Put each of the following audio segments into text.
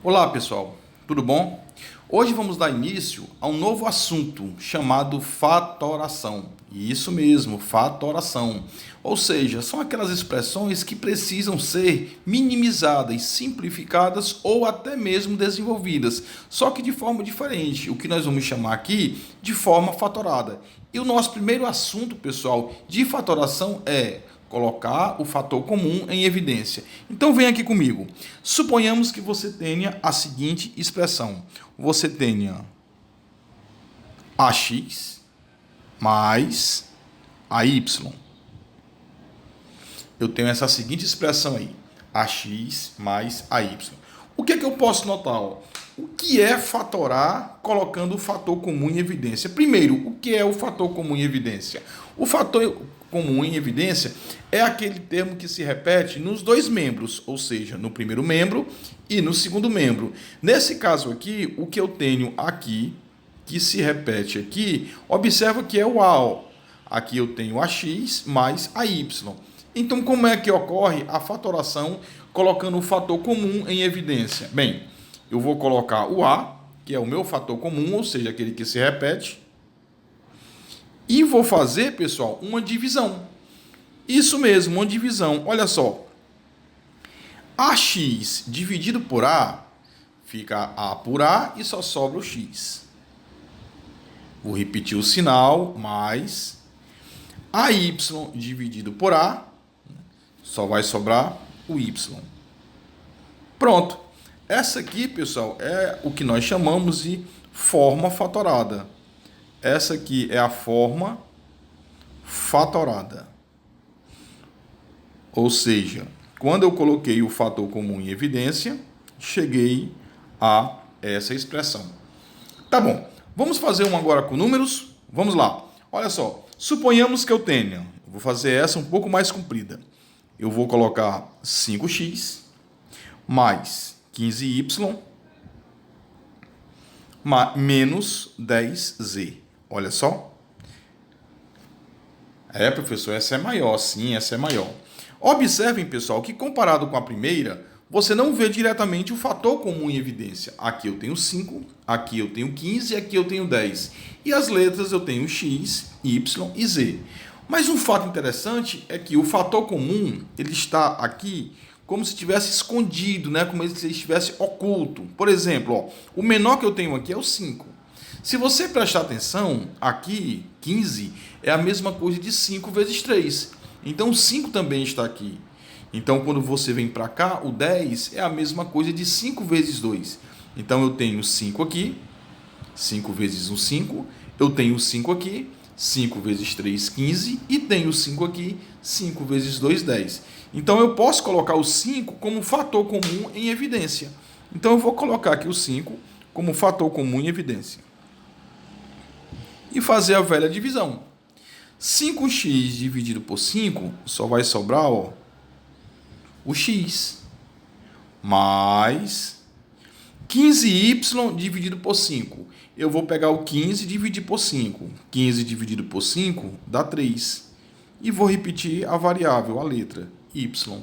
Olá pessoal, tudo bom? Hoje vamos dar início a um novo assunto chamado fatoração. Isso mesmo, fatoração. Ou seja, são aquelas expressões que precisam ser minimizadas, simplificadas ou até mesmo desenvolvidas, só que de forma diferente, o que nós vamos chamar aqui de forma fatorada. E o nosso primeiro assunto, pessoal, de fatoração é colocar o fator comum em evidência. Então vem aqui comigo. Suponhamos que você tenha a seguinte expressão. Você tenha AX mais AY. Eu tenho essa seguinte expressão aí. AX mais AY. O que é que eu posso notar? Ó? O que é fatorar colocando o fator comum em evidência? Primeiro, o que é o fator comum em evidência? O fator comum em evidência é aquele termo que se repete nos dois membros, ou seja, no primeiro membro e no segundo membro. Nesse caso aqui, o que eu tenho aqui, que se repete aqui, observa que é o A. Ó. Aqui eu tenho AX mais AY. Então, como é que ocorre a fatoração colocando o fator comum em evidência? Bem, eu vou colocar o A, que é o meu fator comum, ou seja, aquele que se repete, e vou fazer, pessoal, uma divisão. Isso mesmo, uma divisão. Olha só. AX dividido por A, fica A por A e só sobra o X. Vou repetir o sinal, mais AY dividido por A, só vai sobrar o Y. Pronto. Essa aqui, pessoal, é o que nós chamamos de forma fatorada. Essa aqui é a forma fatorada. Ou seja, quando eu coloquei o fator comum em evidência, cheguei a essa expressão. Tá bom, vamos fazer uma agora com números? Vamos lá. Olha só, suponhamos que eu tenha, vou fazer essa um pouco mais comprida. Eu vou colocar 5x mais 15y menos 10z. Olha só. Professor, essa é maior. Sim, essa é maior. Observem, pessoal, que comparado com a primeira, você não vê diretamente o fator comum em evidência. Aqui eu tenho 5, aqui eu tenho 15 e aqui eu tenho 10. E as letras eu tenho x, y e z. Mas um fato interessante é que o fator comum, ele está aqui como se estivesse escondido, né? Como se estivesse oculto. Por exemplo, ó, o menor que eu tenho aqui é o 5. Se você prestar atenção, aqui 15 é a mesma coisa de 5 vezes 3. Então 5 também está aqui. Então quando você vem para cá, o 10 é a mesma coisa de 5 vezes 2. Então eu tenho 5 aqui, 5 vezes 1, 5. Eu tenho 5 aqui, 5 vezes 3, 15. E tenho 5 aqui, 5 vezes 2, 10. Então eu posso colocar o 5 como fator comum em evidência. Então eu vou colocar aqui o 5 como fator comum em evidência. E fazer a velha divisão. 5x dividido por 5 só vai sobrar ó, o x. Mais 15y dividido por 5. Eu vou pegar o 15 e dividir por 5. 15 dividido por 5 dá 3. E vou repetir a variável, a letra y.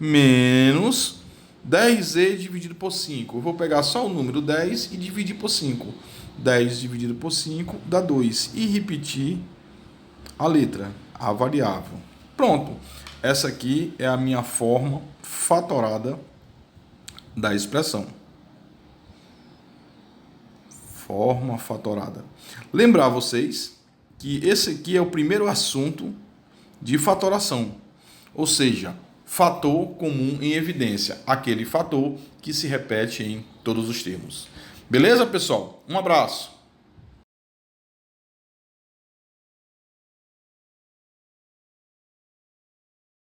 Menos 10z dividido por 5. Eu vou pegar só o número 10 e dividir por 5. 10 dividido por 5 dá 2. E repetir a letra, a variável. Pronto. Essa aqui é a minha forma fatorada da expressão. Forma fatorada. Lembrar vocês que esse aqui é o primeiro assunto de fatoração. Ou seja, fator comum em evidência. Aquele fator que se repete em todos os termos. Beleza, pessoal? Um abraço.